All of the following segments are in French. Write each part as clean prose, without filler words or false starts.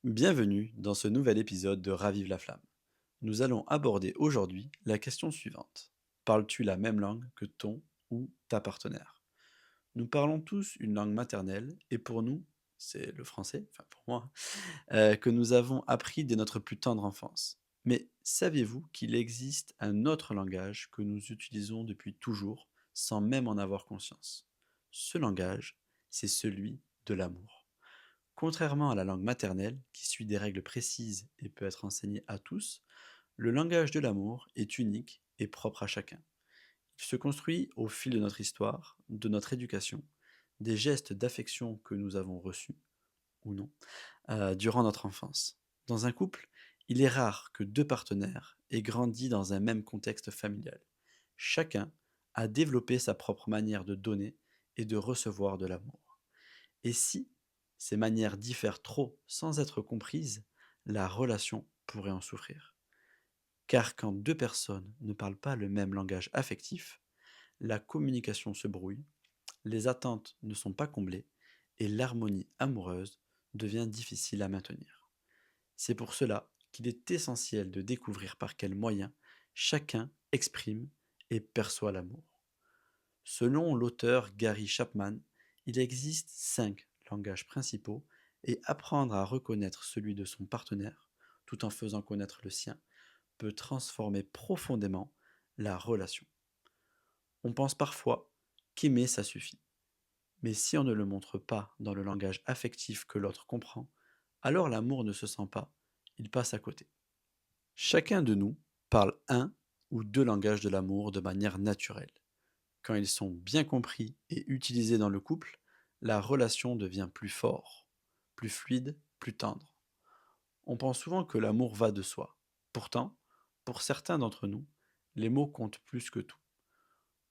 Bienvenue dans ce nouvel épisode de Ravive la flamme. Nous allons aborder aujourd'hui la question suivante. Parles-tu la même langue que ton ou ta partenaire? Nous parlons tous une langue maternelle et pour nous, c'est le français, enfin pour moi, que nous avons appris dès notre plus tendre enfance. Mais saviez-vous qu'il existe un autre langage que nous utilisons depuis toujours sans même en avoir conscience? Ce langage, c'est celui de l'amour. Contrairement à la langue maternelle, qui suit des règles précises et peut être enseignée à tous, le langage de l'amour est unique et propre à chacun. Il se construit au fil de notre histoire, de notre éducation, des gestes d'affection que nous avons reçus, ou non, durant notre enfance. Dans un couple, il est rare que deux partenaires aient grandi dans un même contexte familial. Chacun a développé sa propre manière de donner et de recevoir de l'amour. Et si ces manières diffèrent trop sans être comprises, la relation pourrait en souffrir. Car quand deux personnes ne parlent pas le même langage affectif, la communication se brouille, les attentes ne sont pas comblées et l'harmonie amoureuse devient difficile à maintenir. C'est pour cela qu'il est essentiel de découvrir par quels moyens chacun exprime et perçoit l'amour. Selon l'auteur Gary Chapman, il existe 5 langages principaux et apprendre à reconnaître celui de son partenaire, tout en faisant connaître le sien, peut transformer profondément la relation. On pense parfois qu'aimer ça suffit, mais si on ne le montre pas dans le langage affectif que l'autre comprend, alors l'amour ne se sent pas, il passe à côté. Chacun de nous parle un ou deux langages de l'amour de manière naturelle. Quand ils sont bien compris et utilisés dans le couple, la relation devient plus forte, plus fluide, plus tendre. On pense souvent que l'amour va de soi. Pourtant, pour certains d'entre nous, les mots comptent plus que tout.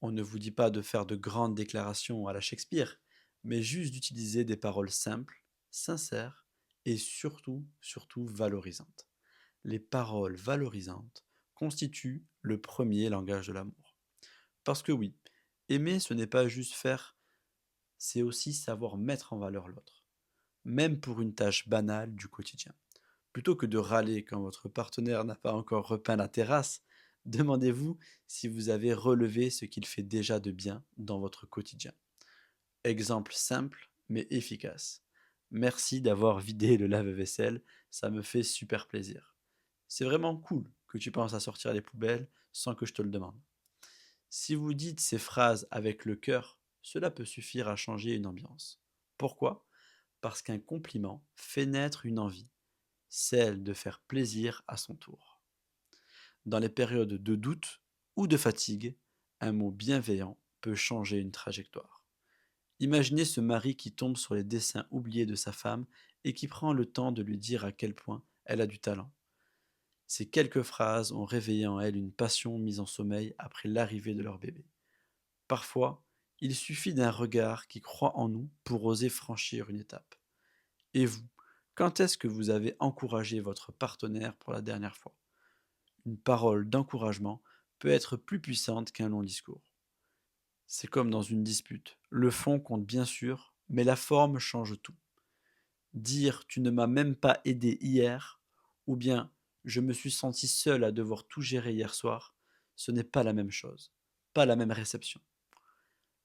On ne vous dit pas de faire de grandes déclarations à la Shakespeare, mais juste d'utiliser des paroles simples, sincères et surtout valorisantes. Les paroles valorisantes constituent le premier langage de l'amour. Parce que oui, aimer, ce n'est pas juste faire, c'est aussi savoir mettre en valeur l'autre, même pour une tâche banale du quotidien. Plutôt que de râler quand votre partenaire n'a pas encore repeint la terrasse, demandez-vous si vous avez relevé ce qu'il fait déjà de bien dans votre quotidien. Exemple simple mais efficace. Merci d'avoir vidé le lave-vaisselle, ça me fait super plaisir. C'est vraiment cool que tu penses à sortir les poubelles sans que je te le demande. Si vous dites ces phrases avec le cœur, cela peut suffire à changer une ambiance. Pourquoi? Parce qu'un compliment fait naître une envie, celle de faire plaisir à son tour. Dans les périodes de doute ou de fatigue, un mot bienveillant peut changer une trajectoire. Imaginez ce mari qui tombe sur les dessins oubliés de sa femme et qui prend le temps de lui dire à quel point elle a du talent. Ces quelques phrases ont réveillé en elle une passion mise en sommeil après l'arrivée de leur bébé. Parfois, il suffit d'un regard qui croit en nous pour oser franchir une étape. Et vous, quand est-ce que vous avez encouragé votre partenaire pour la dernière fois? Une parole d'encouragement peut être plus puissante qu'un long discours. C'est comme dans une dispute. Le fond compte bien sûr, mais la forme change tout. Dire tu ne m'as même pas aidé hier, ou bien je me suis senti seul à devoir tout gérer hier soir, ce n'est pas la même chose, pas la même réception.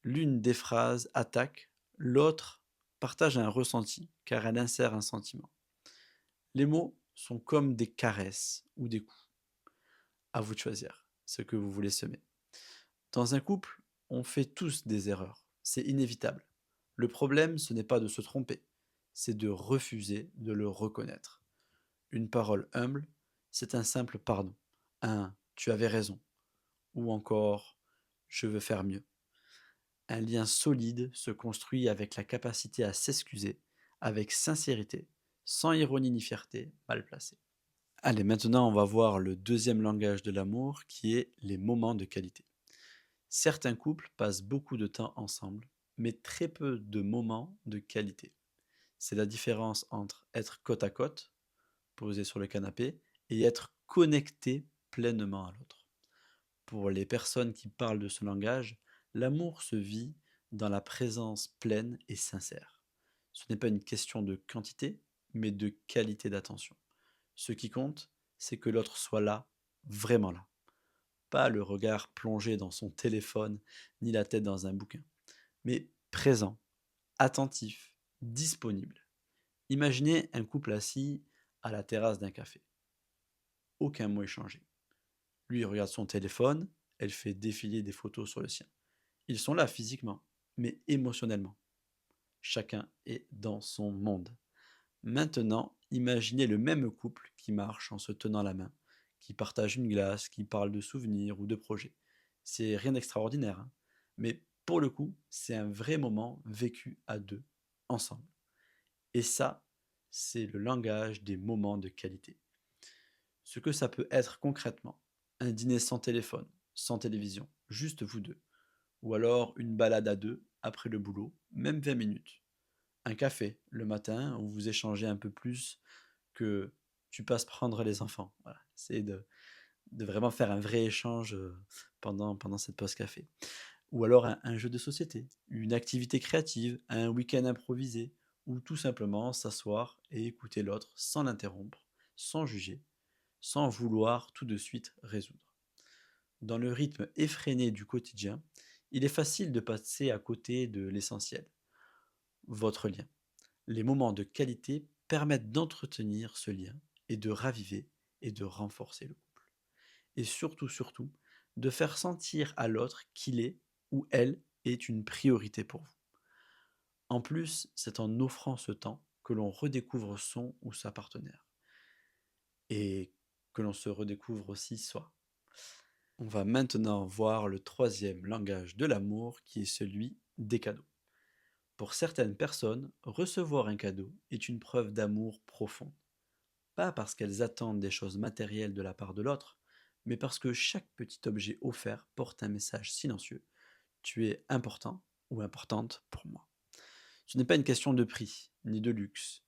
L'une des phrases attaque, l'autre partage un ressenti car elle insère un sentiment. Les mots sont comme des caresses ou des coups. À vous de choisir ce que vous voulez semer. Dans un couple, on fait tous des erreurs. C'est inévitable. Le problème, ce n'est pas de se tromper, c'est de refuser de le reconnaître. Une parole humble, c'est un simple pardon. Un tu avais raison. Ou encore je veux faire mieux. Un lien solide se construit avec la capacité à s'excuser, avec sincérité, sans ironie ni fierté mal placée. Allez, maintenant on va voir le deuxième langage de l'amour qui est les moments de qualité. Certains couples passent beaucoup de temps ensemble, mais très peu de moments de qualité. C'est la différence entre être côte à côte, posé sur le canapé, et être connecté pleinement à l'autre. Pour les personnes qui parlent de ce langage, l'amour se vit dans la présence pleine et sincère. Ce n'est pas une question de quantité, mais de qualité d'attention. Ce qui compte, c'est que l'autre soit là, vraiment là. Pas le regard plongé dans son téléphone, ni la tête dans un bouquin, mais présent, attentif, disponible. Imaginez un couple assis à la terrasse d'un café. Aucun mot échangé. Lui regarde son téléphone, elle fait défiler des photos sur le sien. Ils sont là physiquement, mais émotionnellement. Chacun est dans son monde. Maintenant, imaginez le même couple qui marche en se tenant la main, qui partage une glace, qui parle de souvenirs ou de projets. C'est rien d'extraordinaire, hein, mais pour le coup, c'est un vrai moment vécu à deux, ensemble. Et ça, c'est le langage des moments de qualité. Ce que ça peut être concrètement, un dîner sans téléphone, sans télévision, juste vous deux. Ou alors une balade à deux après le boulot, même 20 minutes. Un café le matin où vous échangez un peu plus que tu passes prendre les enfants. Voilà. C'est de vraiment faire un vrai échange pendant cette pause café. Ou alors un jeu de société, une activité créative, un week-end improvisé, ou tout simplement s'asseoir et écouter l'autre sans l'interrompre, sans juger, sans vouloir tout de suite résoudre. Dans le rythme effréné du quotidien, il est facile de passer à côté de l'essentiel, votre lien. Les moments de qualité permettent d'entretenir ce lien et de raviver et de renforcer le couple. Et surtout, surtout, de faire sentir à l'autre qu'il est ou elle est une priorité pour vous. En plus, c'est en offrant ce temps que l'on redécouvre son ou sa partenaire et que l'on se redécouvre aussi soi. On va maintenant voir le troisième langage de l'amour qui est celui des cadeaux. Pour certaines personnes, recevoir un cadeau est une preuve d'amour profond. Pas parce qu'elles attendent des choses matérielles de la part de l'autre, mais parce que chaque petit objet offert porte un message silencieux. Tu es important ou importante pour moi. Ce n'est pas une question de prix, ni de luxe.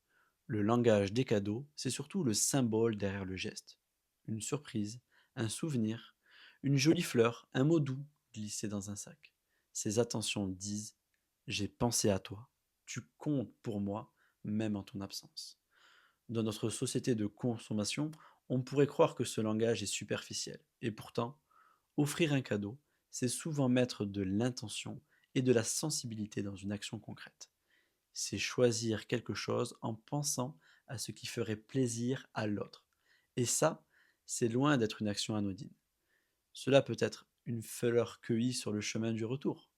Le langage des cadeaux, c'est surtout le symbole derrière le geste. Une surprise, un souvenir, une jolie fleur, un mot doux glissé dans un sac. Ces attentions disent: j'ai pensé à toi, tu comptes pour moi, même en ton absence. Dans notre société de consommation, on pourrait croire que ce langage est superficiel. Et pourtant, offrir un cadeau, c'est souvent mettre de l'intention et de la sensibilité dans une action concrète. C'est choisir quelque chose en pensant à ce qui ferait plaisir à l'autre. Et ça, c'est loin d'être une action anodine. Cela peut être une fleur cueillie sur le chemin du retour,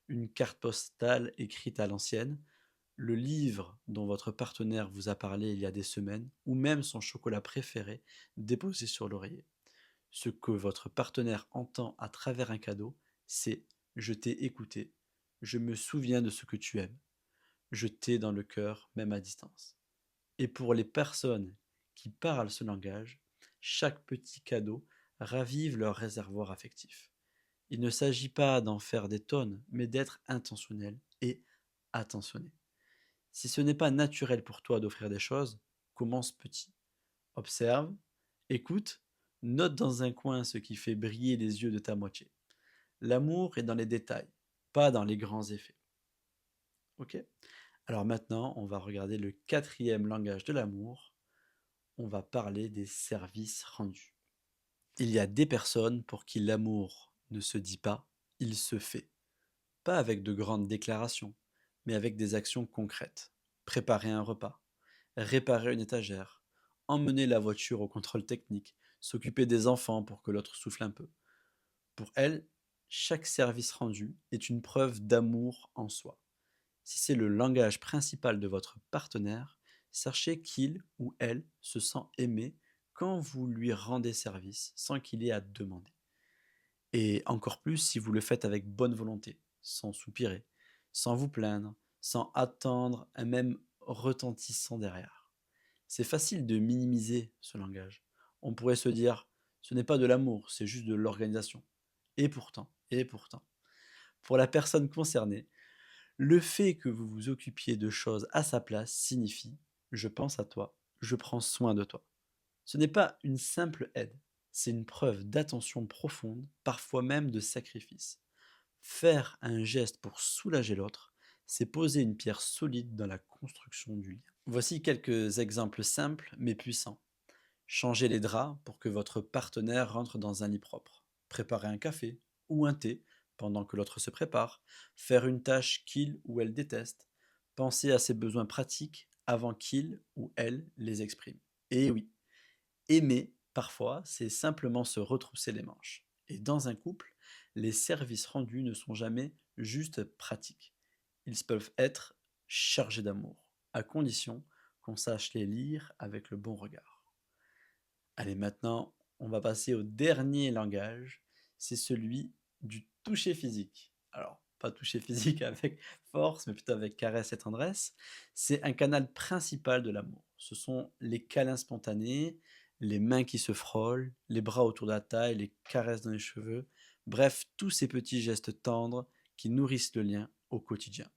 une carte postale écrite à l'ancienne, le livre dont votre partenaire vous a parlé il y a des semaines, ou même son chocolat préféré déposé sur l'oreiller. Ce que votre partenaire entend à travers un cadeau, c'est: je t'ai écouté, je me souviens de ce que tu aimes, je t'ai dans le cœur, même à distance. Et pour les personnes qui parlent ce langage, chaque petit cadeau ravive leur réservoir affectif. Il ne s'agit pas d'en faire des tonnes, mais d'être intentionnel et attentionné. Si ce n'est pas naturel pour toi d'offrir des choses, commence petit. Observe, écoute, note dans un coin ce qui fait briller les yeux de ta moitié. L'amour est dans les détails, pas dans les grands effets. Ok? Alors maintenant, on va regarder le quatrième langage de l'amour. On va parler des services rendus. Il y a des personnes pour qui l'amour ne se dit pas, il se fait. Pas avec de grandes déclarations, mais avec des actions concrètes. Préparer un repas, réparer une étagère, emmener la voiture au contrôle technique, s'occuper des enfants pour que l'autre souffle un peu. Pour elle, chaque service rendu est une preuve d'amour en soi. Si c'est le langage principal de votre partenaire, sachez qu'il ou elle se sent aimé quand vous lui rendez service sans qu'il ait à demander. Et encore plus si vous le faites avec bonne volonté, sans soupirer, sans vous plaindre, sans attendre un même retentissant derrière. C'est facile de minimiser ce langage. On pourrait se dire: ce n'est pas de l'amour, c'est juste de l'organisation. Et pourtant, pour la personne concernée, le fait que vous vous occupiez de choses à sa place signifie: je pense à toi, je prends soin de toi. Ce n'est pas une simple aide, c'est une preuve d'attention profonde, parfois même de sacrifice. Faire un geste pour soulager l'autre, c'est poser une pierre solide dans la construction du lien. Voici quelques exemples simples mais puissants. Changer les draps pour que votre partenaire rentre dans un lit propre. Préparer un café ou un thé pendant que l'autre se prépare. Faire une tâche qu'il ou elle déteste. Penser à ses besoins pratiques avant qu'il ou elle les exprime. Et oui, aimer, parfois, c'est simplement se retrousser les manches. Et dans un couple, les services rendus ne sont jamais juste pratiques. Ils peuvent être chargés d'amour, à condition qu'on sache les lire avec le bon regard. Allez, maintenant, on va passer au dernier langage, c'est celui du toucher physique. Alors, pas toucher physique avec force, mais plutôt avec caresse et tendresse. C'est un canal principal de l'amour. Ce sont les câlins spontanés, les mains qui se frôlent, les bras autour de la taille, les caresses dans les cheveux, bref, tous ces petits gestes tendres qui nourrissent le lien au quotidien.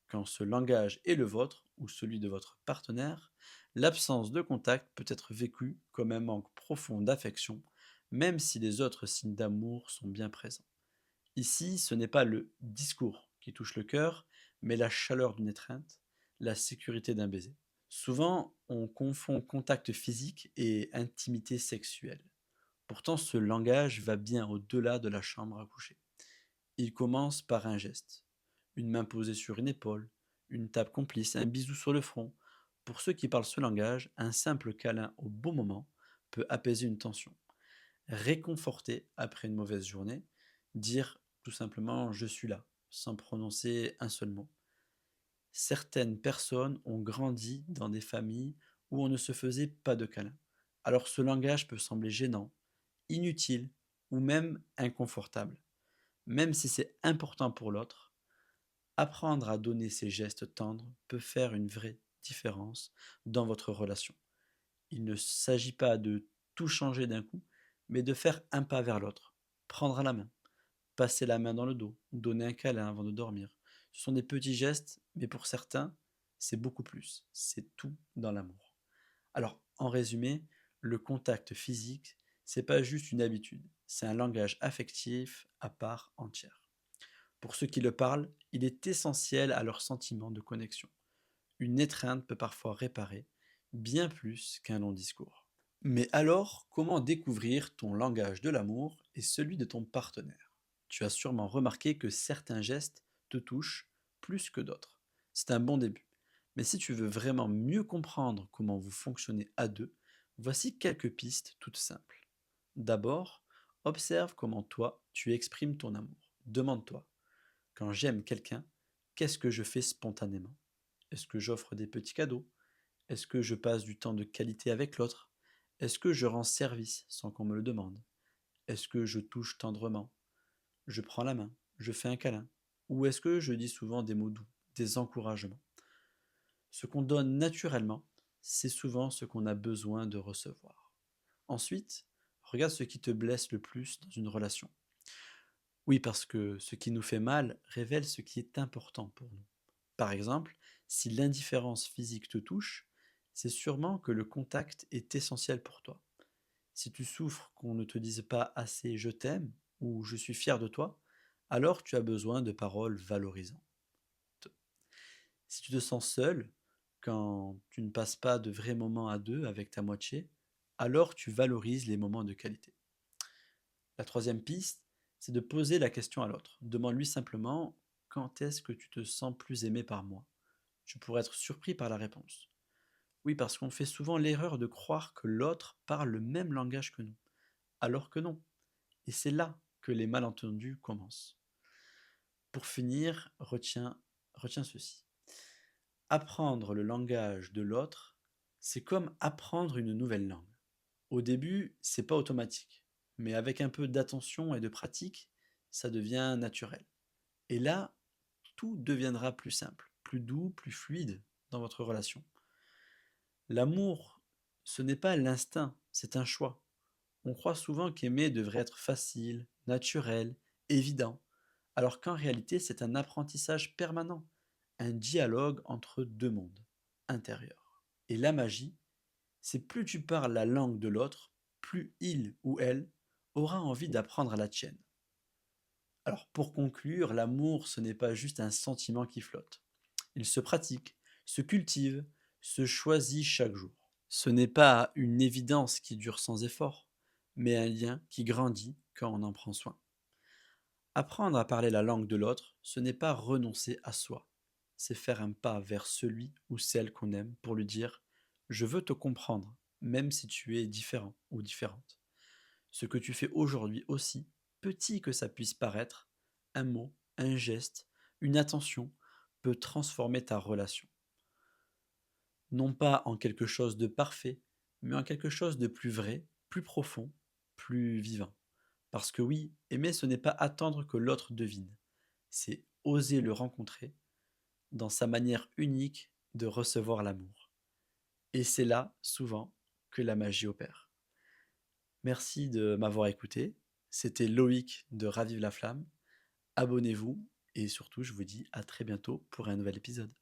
Quand ce langage est le vôtre ou celui de votre partenaire, l'absence de contact peut être vécue comme un manque profond d'affection, même si les autres signes d'amour sont bien présents. Ici, ce n'est pas le discours qui touche le cœur, mais la chaleur d'une étreinte, la sécurité d'un baiser. Souvent, on confond contact physique et intimité sexuelle. Pourtant, ce langage va bien au-delà de la chambre à coucher. Il commence par un geste, une main posée sur une épaule, une tape complice, un bisou sur le front. Pour ceux qui parlent ce langage, un simple câlin au bon moment peut apaiser une tension, réconforter après une mauvaise journée, dire tout simplement je suis là, sans prononcer un seul mot. Certaines personnes ont grandi dans des familles où on ne se faisait pas de câlin. Alors ce langage peut sembler gênant, inutile ou même inconfortable. Même si c'est important pour l'autre, apprendre à donner ces gestes tendres peut faire une vraie différence dans votre relation. Il ne s'agit pas de tout changer d'un coup, mais de faire un pas vers l'autre, prendre à la main, passer la main dans le dos, donner un câlin avant de dormir. Ce sont des petits gestes, mais pour certains, c'est beaucoup plus. C'est tout dans l'amour. Alors, en résumé, le contact physique, c'est pas juste une habitude, c'est un langage affectif à part entière. Pour ceux qui le parlent, il est essentiel à leur sentiment de connexion. Une étreinte peut parfois réparer bien plus qu'un long discours. Mais alors, comment découvrir ton langage de l'amour et celui de ton partenaire? Tu as sûrement remarqué que certains gestes te touchent plus que d'autres. C'est un bon début. Mais si tu veux vraiment mieux comprendre comment vous fonctionnez à deux, voici quelques pistes toutes simples. D'abord, observe comment toi, tu exprimes ton amour. Demande-toi, quand j'aime quelqu'un, qu'est-ce que je fais spontanément? Est-ce que j'offre des petits cadeaux? Est-ce que je passe du temps de qualité avec l'autre? Est-ce que je rends service sans qu'on me le demande? Est-ce que je touche tendrement? Je prends la main? Je fais un câlin? Ou est-ce que je dis souvent des mots doux, des encouragements? Ce qu'on donne naturellement, c'est souvent ce qu'on a besoin de recevoir. Ensuite, regarde ce qui te blesse le plus dans une relation. Oui, parce que ce qui nous fait mal révèle ce qui est important pour nous. Par exemple, si l'indifférence physique te touche, c'est sûrement que le contact est essentiel pour toi. Si tu souffres qu'on ne te dise pas assez je t'aime ou je suis fier de toi, alors tu as besoin de paroles valorisantes. Si tu te sens seul, quand tu ne passes pas de vrais moments à deux avec ta moitié, alors tu valorises les moments de qualité. La troisième piste, c'est de poser la question à l'autre. Demande-lui simplement quand est-ce que tu te sens plus aimé par moi? Tu pourrais être surpris par la réponse. Oui, parce qu'on fait souvent l'erreur de croire que l'autre parle le même langage que nous, alors que non. Et c'est là que les malentendus commencent. Pour finir, retiens ceci. Apprendre le langage de l'autre, c'est comme apprendre une nouvelle langue. Au début, c'est pas automatique, mais avec un peu d'attention et de pratique, ça devient naturel. Et là, tout deviendra plus simple, plus doux, plus fluide dans votre relation. L'amour, ce n'est pas l'instinct, c'est un choix. On croit souvent qu'aimer devrait être facile, naturel, évident, alors qu'en réalité c'est un apprentissage permanent, un dialogue entre deux mondes intérieurs. Et la magie, c'est plus tu parles la langue de l'autre, plus il ou elle aura envie d'apprendre la tienne. Alors pour conclure, l'amour, ce n'est pas juste un sentiment qui flotte. Il se pratique, se cultive, se choisit chaque jour. Ce n'est pas une évidence qui dure sans effort, mais un lien qui grandit quand on en prend soin. Apprendre à parler la langue de l'autre, ce n'est pas renoncer à soi, c'est faire un pas vers celui ou celle qu'on aime pour lui dire ⁇ Je veux te comprendre, même si tu es différent ou différente. Ce que tu fais aujourd'hui aussi, petit que ça puisse paraître, un mot, un geste, une attention, peut transformer ta relation. Non pas en quelque chose de parfait, mais en quelque chose de plus vrai, plus profond, plus vivant. Parce que oui, aimer, ce n'est pas attendre que l'autre devine, c'est oser le rencontrer dans sa manière unique de recevoir l'amour. Et c'est là, souvent, que la magie opère. Merci de m'avoir écouté. C'était Loïc de Ravive la Flamme. Abonnez-vous et surtout, je vous dis à très bientôt pour un nouvel épisode.